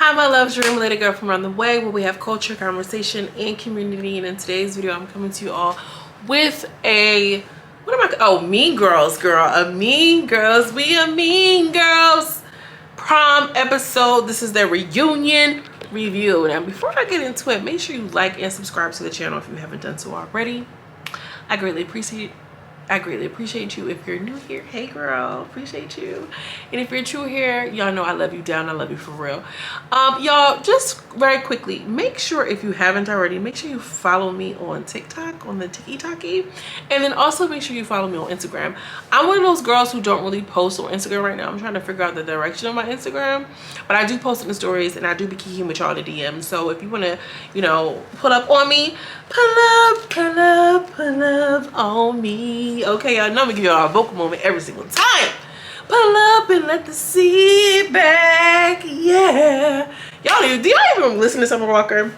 Hi my loves, dream related girl from around the way, where we have culture, conversation, and community. And in today's video I'm coming to you all with a Mean Girls, girl. A Mean Girls, we a Mean Girls prom episode. This is their reunion review. Now before I get into it, make sure you like and subscribe to the channel if you haven't done so already. I greatly appreciate you. If you're new here, hey girl, appreciate you. And if you're true here, y'all know I love you down. I love you for real. Y'all, just very quickly, make sure, if you haven't already, make sure you follow me on TikTok, on the Tik Tok, and then also make sure you follow me on Instagram. I'm one of those girls who don't really post on Instagram right now. I'm trying to figure out the direction of my Instagram, but I do post in the stories and I do be kicking with y'all in the DM. So if you want to, you know, pull up on me, pull up on me. Okay, y'all know me, give y'all a vocal moment every single time. Pull up and let the seat back, yeah. Do y'all even listen to Summer Walker?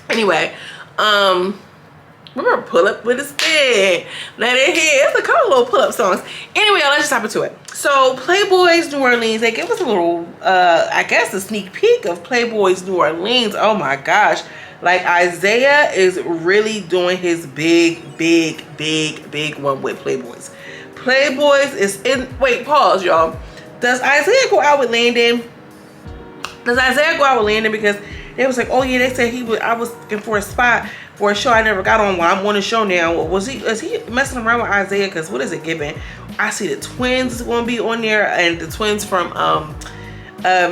Anyway, remember Pull Up with a Stick, let it hit. It's a couple little pull-up songs. Anyway, let's just hop into it. So Playboy's New Orleans, they give us a little, I guess a sneak peek of Playboy's New Orleans. Oh my gosh. Like Isaiah is really doing his big one with Playboys. Playboys is in, wait, pause y'all. Does Isaiah go out with Landon? Because they was like, oh yeah, they said I was looking for a spot for a show I never got on. Well, I'm on a show now. Is he messing around with Isaiah? Because what is it giving? I see the twins is going to be on there, and the twins from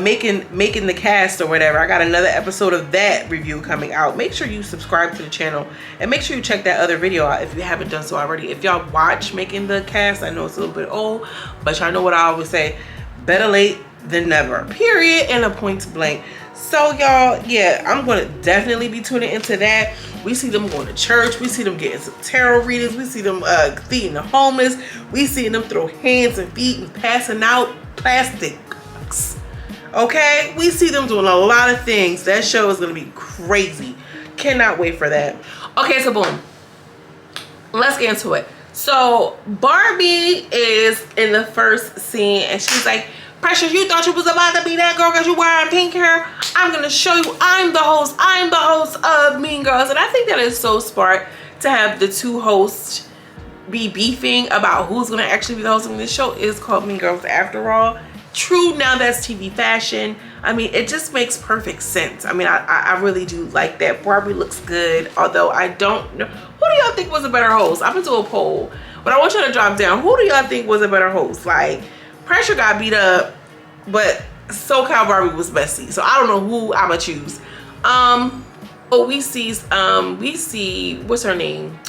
making the cast or whatever. I got another episode of that review coming out. Make sure you subscribe to the channel and make sure you check that other video out if you haven't done so already. If y'all watch Making the Cast, I know it's a little bit old, but y'all know what I always say, better late than never, period, and a point blank. So y'all, yeah, I'm gonna definitely be tuning into that. We see them going to church, we see them getting some tarot readings, we see them feeding the homeless, we see them throw hands and feet and passing out plastic. Okay, we see them doing a lot of things. That show is gonna be crazy. Cannot wait for that. Okay, so boom, let's get into it. So Barbie is in the first scene and she's like, Precious, you thought you was about to be that girl because you wearing pink hair? I'm gonna show you I'm the host of Mean Girls. And I think that is so smart to have the two hosts be beefing about who's gonna actually be the host of this show. Is called Mean Girls after all. True, now that's TV fashion. I mean, it just makes perfect sense. I mean, I really do like that. Barbie looks good, although I don't know. Who do y'all think was a better host? I'm gonna do a poll, but I want you to drop down. Who do y'all think was a better host? Like, Pressure got beat up, but SoCal Barbie was messy. So I don't know who I'm gonna choose. But we see, what's her name?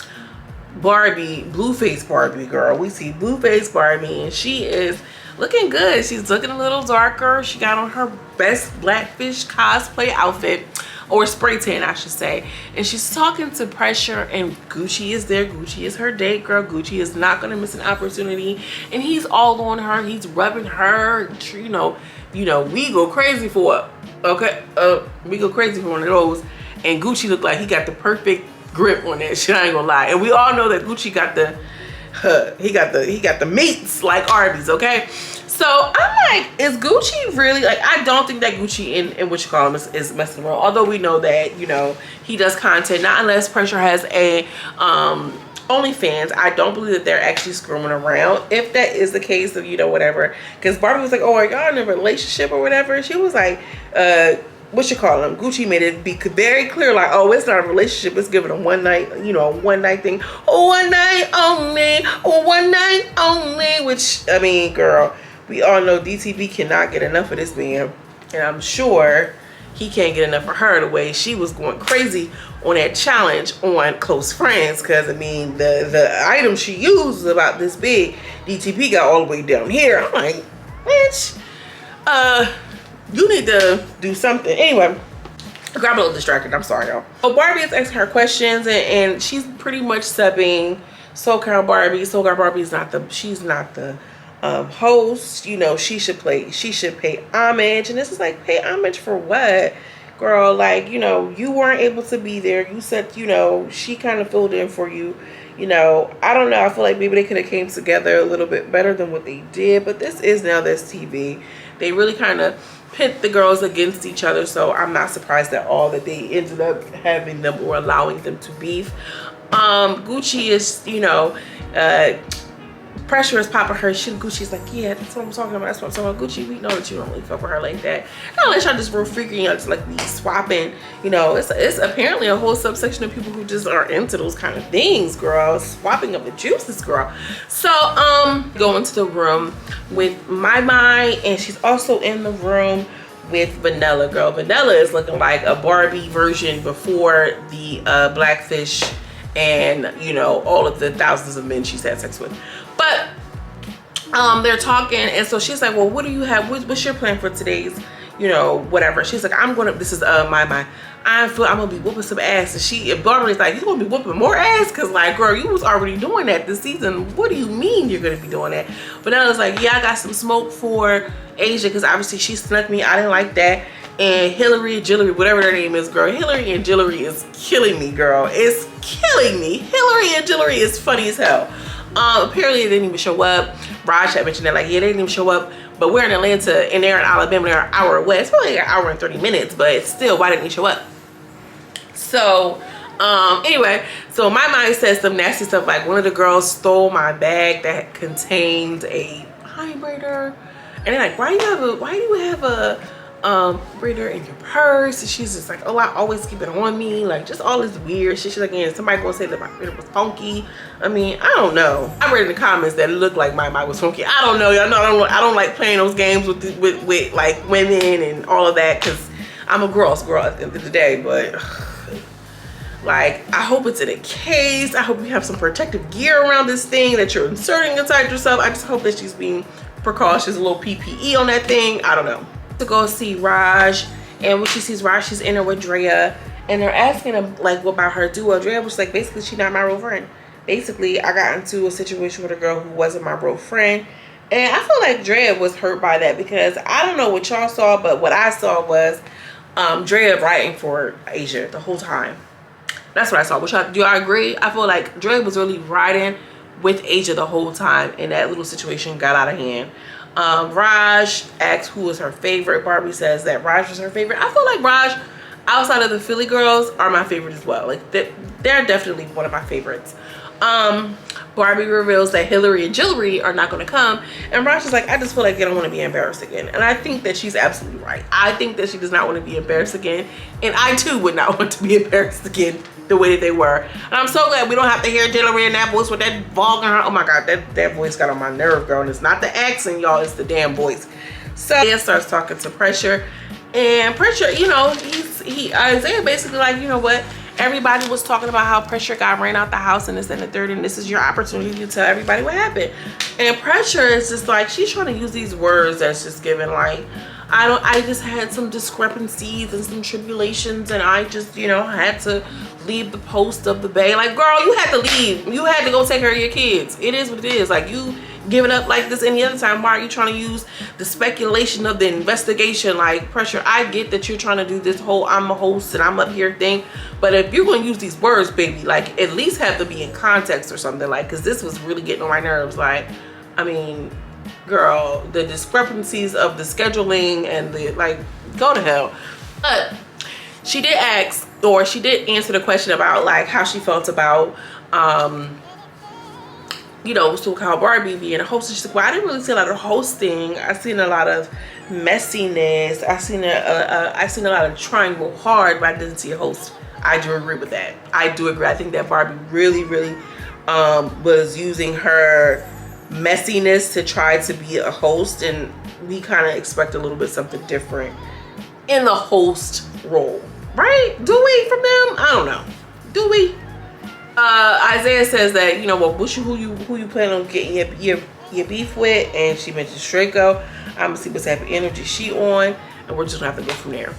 Barbie, Blueface Barbie, girl. We see Blueface Barbie, and she is looking good. She's looking a little darker. She got on her best Blackfish cosplay outfit, or spray tan I should say, and she's talking to Pressure, and Gucci is there. Gucci is her date, girl. Gucci is not gonna miss an opportunity, and he's all on her. He's rubbing her, you know, we go crazy for it. Okay, we go crazy for one of those, and Gucci looked like he got the perfect grip on that shit, I ain't gonna lie. And we all know that Gucci got the he got the meats like Arby's, okay? So I'm like, is Gucci really, like, I don't think that Gucci and what you call him is messing around, although we know that, you know, he does content, not unless Pressure has a OnlyFans. I don't believe that they're actually screwing around. If that is the case, of, you know, whatever, because Barbie was like, oh, are y'all in a relationship or whatever? She was like, what you call him? Gucci made it be very clear, like, oh, it's not a relationship. It's giving a one night, you know, a one night thing. One night only, one night only. Which, I mean, girl, we all know DTV cannot get enough of this man, and I'm sure he can't get enough of her the way she was going crazy on that challenge on Close Friends. Because I mean, the item she used was about this big. DTV got all the way down here. I'm like, bitch, you need to do something. Anyway, I got a little distracted. I'm sorry, y'all. So Barbie is asking her questions, and she's pretty much subbing SoCal Barbie. SoCal Barbie's not the host. You know, she should pay homage. And this is like, pay homage for what, girl? Like, you know, you weren't able to be there. You said, you know, she kind of filled in for you. You know, I don't know. I feel like maybe they could have came together a little bit better than what they did. But this is now this TV. They really kind of pit the girls against each other, so I'm not surprised at all that they ended up having them or allowing them to beef. Gucci is, you know, Pressure is popping her shit. Gucci's like, yeah, that's what I'm talking about. That's what I'm talking about. Gucci, we know that you don't really fuck with her like that. Unless y'all just real freaking, y'all just like be swapping. You know, it's apparently a whole subsection of people who just are into those kind of things, girl. Swapping up the juices, girl. So, go into the room with My, and she's also in the room with Vanilla, girl. Vanilla is looking like a Barbie version before the Blackfish and, you know, all of the thousands of men she's had sex with. But they're talking, and so she's like, well, what do you have? What's your plan for today's, you know, whatever? She's like, this is My. I'm gonna be whooping some ass. And Barbara's like, you gonna be whooping more ass? Cause like, girl, you was already doing that this season. What do you mean you're gonna be doing that? But now it's like, yeah, I got some smoke for Asia, because obviously she snuck me. I didn't like that. And Hillary, whatever their name is, girl. Hillary and Jillery is killing me, girl. It's killing me. Hillary and Jillery is funny as hell. Apparently they didn't even show up. Raj had mentioned that, like, yeah, they didn't even show up, but we're in Atlanta and they're in Alabama. They're an hour away. It's probably like an hour and 30 minutes, but still, why didn't they show up? So anyway, so My says some nasty stuff, like one of the girls stole my bag that contained a vibrator, and they're like, why do you have a vibrator in your purse? And she's just like, oh, I always keep it on me, like just all this weird shit. She's like, yeah, somebody gonna say that my vibrator was funky. I mean, I don't know. I read in the comments that it looked like My was funky. I don't know, y'all know I don't like playing those games with like women and all of that, because I'm a girl at the end of the day. But like, I hope it's in a case. I hope you have some protective gear around this thing that you're inserting inside yourself. I just hope that she's being precautious, a little PPE on that thing. I don't know. To go see Raj, and when she sees Raj, she's in there with Drea, and they're asking him like, what about her duo? Drea was like, basically, she's not my real friend. Basically, I got into a situation with a girl who wasn't my real friend, and I feel like Drea was hurt by that, because I don't know what y'all saw, but what I saw was Drea writing for Asia the whole time. That's what I saw. Do y'all agree? I feel like Drea was really riding with Asia the whole time, and that little situation got out of hand. Raj asked who was her favorite. Barbie says that Raj was her favorite. I feel like Raj, outside of the Philly girls, are my favorite as well. Like, they're definitely one of my favorites. Barbie reveals that Hillary and Jillery are not going to come, and Raj is like, I just feel like they don't want to be embarrassed again. And I think that she's absolutely right. I think that she does not want to be embarrassed again, and I too would not want to be embarrassed again the way that they were. And I'm so glad we don't have to hear Jillery in that voice with that vulgar, oh my god, that voice got on my nerve, girl. And it's not the accent, y'all, it's the damn voice. So Isaiah starts talking to Pressure, and Pressure, you know, Isaiah basically like, you know what, everybody was talking about how Pressure got ran out the house and this and the third, and this is your opportunity to tell everybody what happened. And Pressure is just like, she's trying to use these words that's just given like, I just had some discrepancies and some tribulations, and I just, you know, had to leave the post of the bay. Like, girl, you had to leave. You had to go take care of your kids. It is what it is. Like, you giving up like this any other time. Why are you trying to use the speculation of the investigation? Like, Pressure, I get that you're trying to do this whole I'm a host and I'm up here thing, but if you're going to use these words, baby, like, at least have to be in context or something. Like, because this was really getting on my nerves. Like, I mean, girl, the discrepancies of the scheduling and the, like, go to hell. But she did ask, or she did answer the question about like how she felt about you know, so-called Barbie being a host. She's like, well, I didn't really see a lot of hosting. I seen a lot of messiness. I seen a lot of trying real hard, but I didn't see a host. I do agree with that. I do agree. I think that Barbie really was using her messiness to try to be a host, and we kind of expect a little bit something different in the host role, right? Do we from them? I don't know. Do we? Isaiah says that, you know, well, who you plan on getting your beef with, and she mentions Draco. I'm gonna see what type of energy she on, and we're just gonna have to go from there.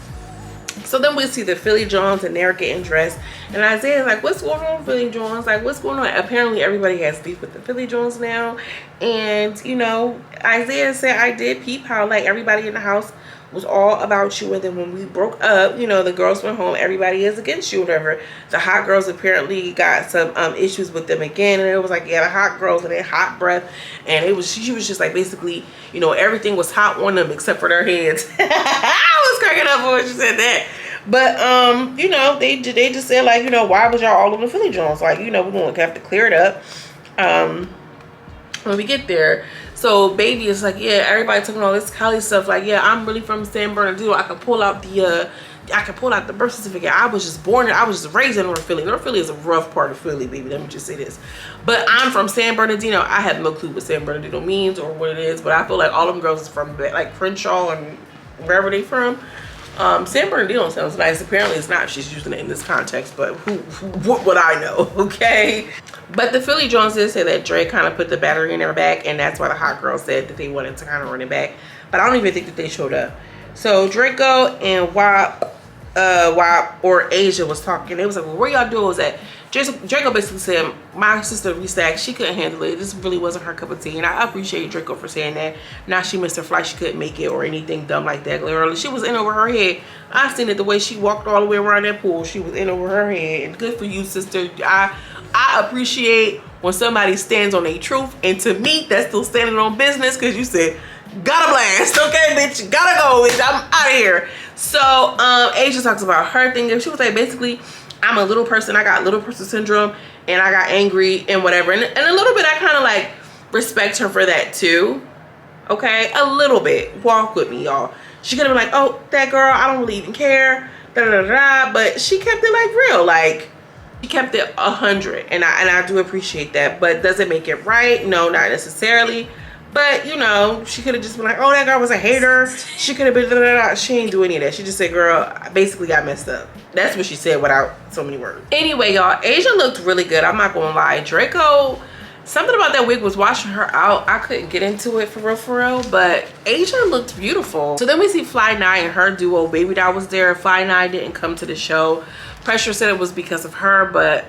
So then we see the Philly Jones, and they're getting dressed, and Isaiah's like, what's going on, Philly Jones? Like, what's going on? Apparently everybody has beef with the Philly Jones now. And, you know, Isaiah said, I did peep how like everybody in the house was all about you, and then when we broke up, you know, the girls went home, everybody is against you, whatever. The hot girls apparently got some issues with them again, and it was like, yeah, the hot girls and their hot breath, and it was, she was just like, basically, you know, everything was hot on them except for their hands. I was cracking up when she said that. But you know, they just said, like, you know, why was y'all all on the Philly Jones? Like, you know, we're gonna have to clear it up when we get there. So baby is like, yeah, everybody talking all this Cali stuff, like, yeah, I'm really from San Bernardino. I could pull out the birth certificate. I was just born, I was just raised in North Philly. North Philly is a rough part of Philly, baby. Let me just say this. But I'm from San Bernardino. I have no clue what San Bernardino means or what it is, but I feel like all them girls is from like Crenshaw and wherever they from. San Bernardino sounds nice. Apparently it's not. She's using it in this context, but what would I know? Okay. But the Philly Jones did say that Dre kind of put the battery in their back, and that's why the hot girl said that they wanted to kind of run it back. But I don't even think that they showed up. So Draco and WAP or Asia was talking. They was like, well, where y'all doing was at? Draco basically said, my sister restacked, she couldn't handle it. This really wasn't her cup of tea. And I appreciate Draco for saying that. Now she missed her flight, she couldn't make it or anything dumb like that. Literally, she was in over her head. I seen it the way she walked all the way around that pool. She was in over her head. And good for you, sister. I appreciate when somebody stands on their truth. And to me, that's still standing on business, because you said, gotta blast, okay, bitch, gotta go, bitch, I'm out of here. So Asia talks about her thing, and she was like, basically, I'm a little person, I got little person syndrome, and I got angry and whatever, and a little bit I kind of like respect her for that too, okay, a little bit. Walk with me, y'all. She could have been like, oh, that girl, I don't really even care, da da da da, but she kept it like real, like she kept it 100, and I do appreciate that. But does it make it right? No, not necessarily. But, you know, she could have just been like, oh, that girl was a hater. She could have been, she ain't do any of that. She just said, girl, I basically got messed up. That's what she said without so many words. Anyway, y'all, Asia looked really good. I'm not going to lie. Draco, something about that wig was washing her out. I couldn't get into it for real. But Asia looked beautiful. So then we see Fly Nye and her duo. Baby Doll was there. Fly Nye didn't come to the show. Pressure said it was because of her, but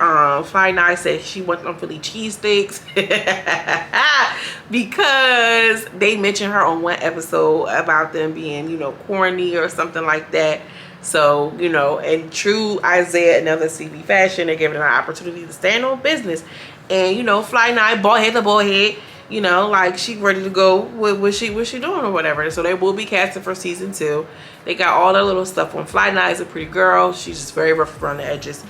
Fly Nye said she went on Philly cheesesteaks because they mentioned her on one episode about them being, you know, corny or something like that. So, you know, and true Isaiah and other CB fashion, they're giving her an opportunity to stand on business. And, you know, Fly Nye, bald head, you know, like she ready to go with what she doing or whatever. So they will be casting for season 2. They got all their little stuff on. Fly Nye is a pretty girl. She's just very rough around the edges.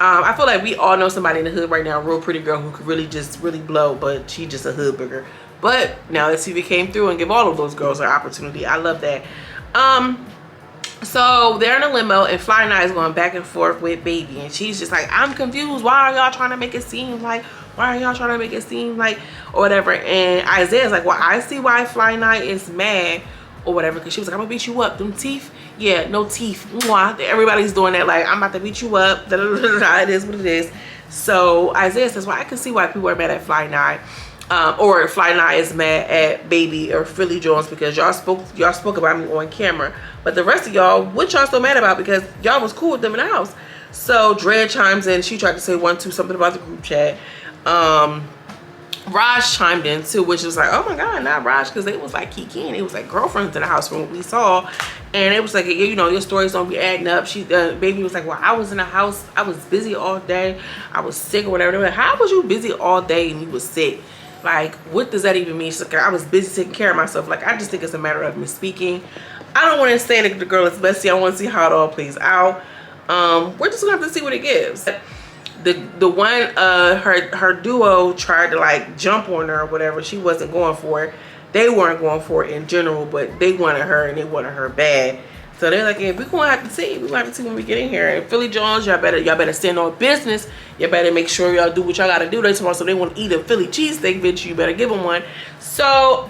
I feel like we all know somebody in the hood right now, a real pretty girl who could really blow, but she just a hood booger. But now that CV came through and give all of those girls an opportunity. I love that. So they're in a limo, and Fly Nye is going back and forth with Baby, and she's just like, I'm confused. Why are y'all trying to make it seem like, or whatever. And Isaiah's like, well, I see why Fly Nye is mad or whatever, because she was like, I'm gonna beat you up. Them teeth, yeah, no teeth. Mwah. Everybody's doing that, like, I'm about to beat you up. Da, da, da, da. It is what it is. So Isaiah says, well, I can see why people are mad at Fly Nye. Or Fly Nye is mad at Baby or Philly Jones, because y'all spoke about me on camera. But the rest of y'all, what y'all so mad about? Because y'all was cool with them in the house. So Drea chimes in. She tried to say something about the group chat. Raj chimed in too, which was like, oh my god, not Raj, because they was like kikiing. It was like girlfriends in the house from what we saw, and it was like, you know, your stories don't be adding up. She Baby was like, well, I was in the house, I was busy all day, I was sick or whatever. They were like, how was you busy all day and you was sick? Like, what does that even mean? She's like, I was busy taking care of myself. Like, I just think it's a matter of me speaking. I don't want to say that the girl is bestie. I want to see how it all plays out. We're just gonna have to see what it gives. The one her duo tried to like jump on her or whatever. She wasn't going for it. They weren't going for it in general, but they wanted her, and they wanted her bad. So they're like, yeah, we're gonna have to see. We're gonna have to see when we get in here. And Philly Jones, y'all better stand on business. Y'all better make sure y'all do what y'all gotta do. They tomorrow, so they want to eat a Philly cheesesteak, bitch. You better give them one. So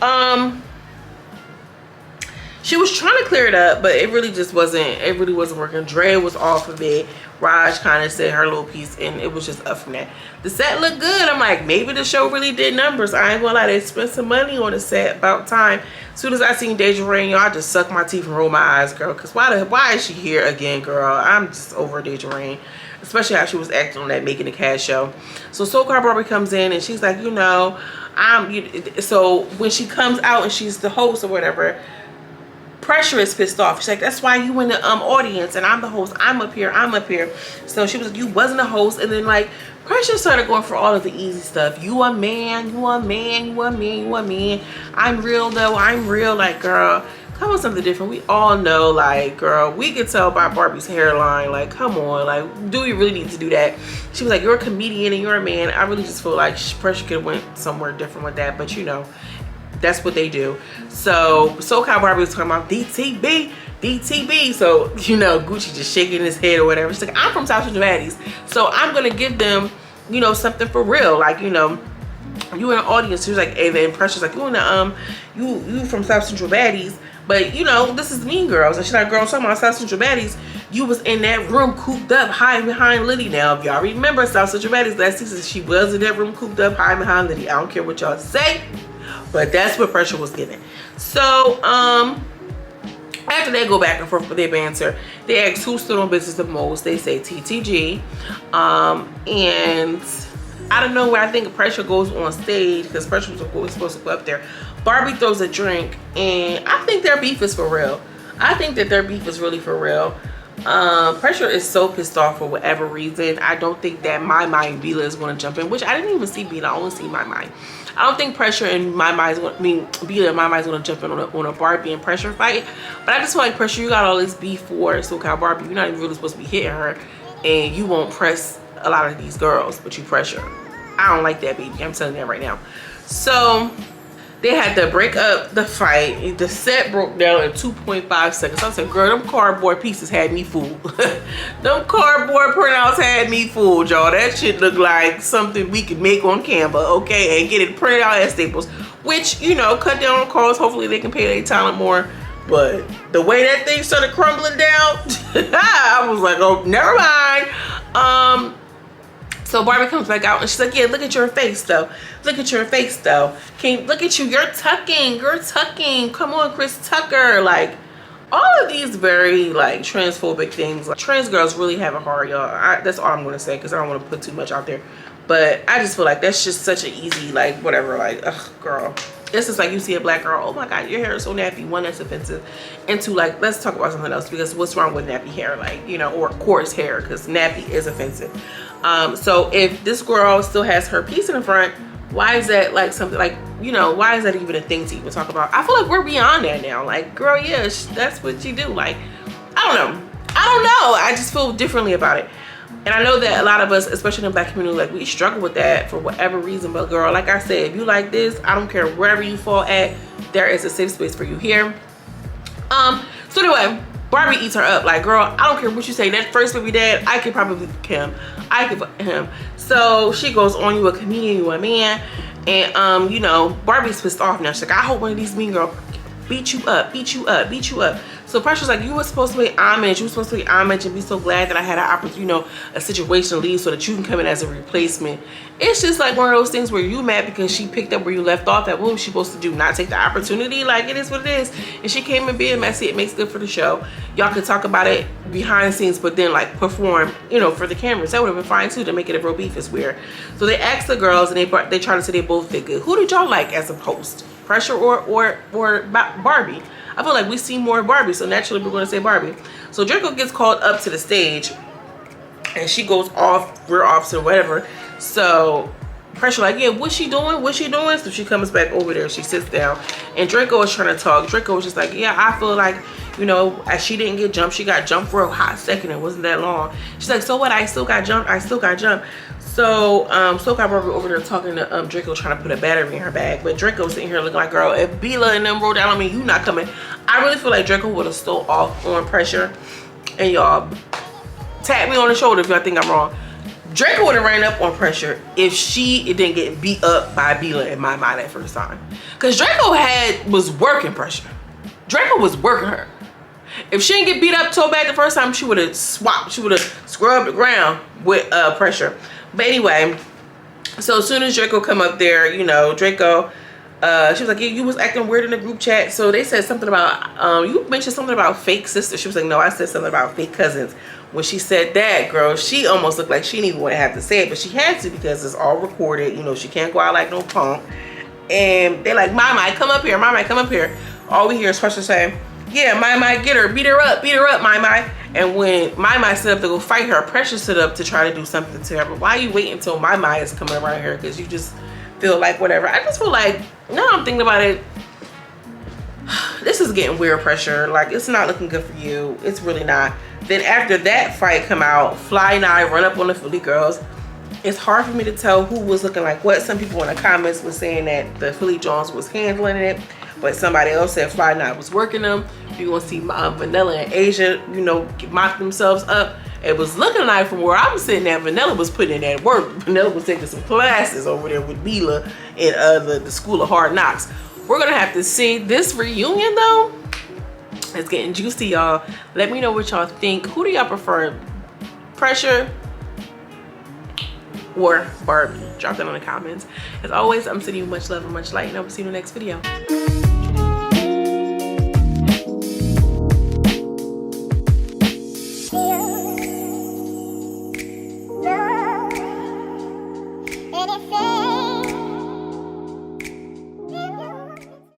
she was trying to clear it up, but it really just wasn't. It really wasn't working. Dre was off of it. Raj kind of said her little piece, and it was just up from that. The set looked good. I'm like, maybe the show really did numbers. I ain't gonna lie, they spent some money on the set. About time. As soon as I seen Deja Rain, y'all, I just sucked my teeth and rolled my eyes, girl. Cause why is she here again, girl? I'm just over Deja Rain, especially how she was acting on that Making the Cash show. So Soul Car Barbie comes in, and she's like, you know, so when she comes out and she's the host or whatever, Pressure is pissed off. She's like, that's why you in the audience and I'm the host. I'm up here. So she was like, you wasn't a host. And then like Pressure started going for all of the easy stuff. You a man, you a man, you a man, you a man. I'm real though, I'm real. Like, girl, come on, something different. We all know, like, girl, we could tell by Barbie's hairline. Like, come on, like, do we really need to do that? She was like, you're a comedian and you're a man. I really just feel like Pressure could have went somewhere different with that, but you know, that's what they do. So SoCal Barbie was talking about DTB. So, you know, Gucci just shaking his head or whatever. She's like, I'm from South Central Baddies, so I'm gonna give them, you know, something for real. Like, you know, you in the audience. She was like, hey, the Pressure's like, you in the you from South Central Baddies, but you know, this is Mean Girls. And she's like, girl, I'm talking about South Central Baddies. You was in that room cooped up high behind Liddy. Now, if y'all remember South Central Baddies last season, she was in that room cooped up high behind Liddy. I don't care what y'all say, but that's what Pressure was giving. So, after they go back and forth with their banter, they ask who stood on business the most. They say TTG. And I don't know where I think Pressure goes on stage, because Pressure was supposed to go up there. Barbie throws a drink, and I think their beef is for real. I think that their beef is really for real. Pressure is so pissed off for whatever reason. I don't think that My Mind Bila is going to jump in, which I didn't even see Bila. I only see My Mind. I don't think Pressure and My Mind is going to, Bila and My Mind is going to jump in on a Barbie and Pressure fight. But I just feel like Pressure, you got all this beef for SoCal Barbie. You're not even really supposed to be hitting her, and you won't press a lot of these girls, but you Pressure. I don't like that, baby. I'm telling you that right now. So they had to break up the fight. The set broke down in 2.5 seconds. I said, girl, them cardboard pieces had me fooled. Them cardboard printouts had me fooled, y'all. That shit looked like something we could make on Canva, okay, and get it printed out at Staples. Which, you know, cut down on costs. Hopefully they can pay their talent more. But the way that thing started crumbling down, I was like, oh, never mind. So Barbie comes back out and she's like, yeah, look at your face though. Look at your face though. Look at you, you're tucking. Come on, Chris Tucker. Like, all of these very like transphobic things. Like, trans girls really have it hard, y'all. That's all I'm gonna say, because I don't want to put too much out there. But I just feel like that's just such an easy, like, whatever, like, ugh, girl. It's just like you see a black girl, oh my God, your hair is so nappy. One, that's offensive. And two, like, let's talk about something else, because what's wrong with nappy hair? Like, you know, or coarse hair, because nappy is offensive. So if this girl still has her piece in the front, why is that like something like, you know, why is that even a thing to even talk about? I feel like we're beyond that now. Like, girl, yeah, that's what you do. Like, I don't know. I just feel differently about it. And I know that a lot of us, especially in the black community, like, we struggle with that for whatever reason. But girl, like I said, if you like this, I don't care wherever you fall at, there is a safe space for you here. So anyway, Barbie eats her up. Like, girl, I don't care what you say. That first baby dad, I could probably fuck him. I could fuck him. So she goes on, you a comedian, you a man. And, you know, Barbie's pissed off now. She's like, I hope one of these mean girls beat you up. So Pressure's like, you were supposed to be homage. You were supposed to be homage and be so glad that I had an opportunity, you know, a situation to leave so that you can come in as a replacement. It's just like one of those things where you mad because she picked up where you left off at. What was she supposed to do? Not take the opportunity? Like, it is what it is. And she came in being messy. It makes good for the show. Y'all could talk about it behind the scenes, but then like perform, you know, for the cameras. That would have been fine too, to make it a real beef. It's weird. So they asked the girls and they try to say they both did good. Who did y'all like as a host? Pressure or Barbie? I feel like we see more Barbie, so naturally we're going to say Barbie. So Draco gets called up to the stage, and she goes off, rear off to whatever. So Pressure like, yeah, what's she doing? What's she doing? So she comes back over there. She sits down, and Draco is trying to talk. Draco was just like, yeah, I feel like, you know, as she didn't get jumped, she got jumped for a hot second. It wasn't that long. She's like, so what? I still got jumped. So SoCal Barbie over there talking to Draco, trying to put a battery in her bag. But Draco's sitting here looking like, girl, if Bila and them roll down on me, you not coming. I really feel like Draco would have stole off on Pressure. And y'all, tap me on the shoulder if y'all think I'm wrong. Draco would have ran up on Pressure if she didn't get beat up by Bila in my mind that first time. Because Draco was working Pressure. Draco was working her. If she didn't get beat up so bad the first time, she would have swapped. She would have scrubbed the ground with Pressure. But anyway, so as soon as Draco come up there, you know, Draco, she was like, yeah, you was acting weird in the group chat. So they said something about, you mentioned something about fake sisters. She was like, no, I said something about fake cousins. When she said that, girl, she almost looked like she didn't even want to have to say it, but she had to because it's all recorded. You know, she can't go out like no punk. And they're like, Mama, come up here. Mama, come up here. All we hear is Pressure say, Yeah, My get her, beat her up, My. And when My stood up to go fight her, Pressure stood up to try to do something to her. But why you wait until My is coming around here? Because you just feel like whatever. I just feel like, now I'm thinking about it, this is getting weird, Pressure. Like, it's not looking good for you. It's really not. Then after that fight come out, Fly and I run up on the Philly girls. It's hard for me to tell who was looking like what. Some people in the comments were saying that the Philly Jones was handling it, but somebody else said Fly Night was working them. You're gonna see Vanilla and Asia, you know, mop themselves up. It was looking like, from where I'm sitting at, Vanilla was putting in that work. Vanilla was taking some classes over there with Mila in the School of Hard Knocks. We're gonna have to see. This reunion though, it's getting juicy, y'all. Let me know what y'all think. Who do y'all prefer, Pressure or Barbie? Drop that in the comments. As always, I'm sending you much love and much light, and I will see you in the next video.